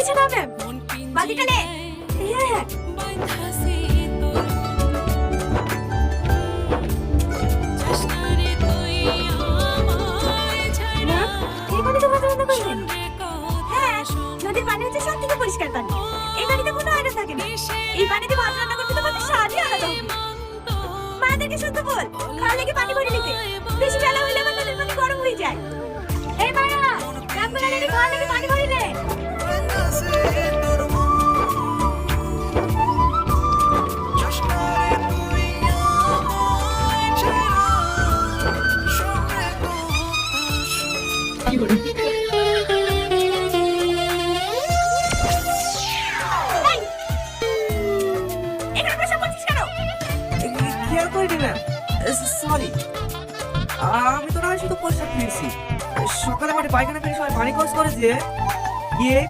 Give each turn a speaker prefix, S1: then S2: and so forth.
S1: কিছু না ম্যাম, বাকিটা নে। হ্যাঁ ম্যাম, এই পানি তো ভালো রান্না করবেন। হ্যাঁ, নদীর পানি হচ্ছে সব থেকে পরিষ্কার পানি। এই পানিতে কোনো আয়রন থাকে না। এই পানিতে ভাত রান্না করতে তোমাদের স্বাদই আলাদা হবে। মাদেরকে শুদ্ধ বল, খাওয়া লেগে পানি ভরে নিতে। বেশি বেলা হলে আবার নদীর পানি গরম হয়ে যায়। এই মায়া, রামবেলা লেগে খাওয়া লেগে পানি ভরে নে। এখানে বসে বলছিস কেন?
S2: খেয়াল করিনি ম্যাম, সরি। আমি তো না শুধু পরিষ্কার ফিরছি। সকালে মাঠে পায়খানা ফিরে সবাই পানি খরচ করে দিয়ে গিয়ে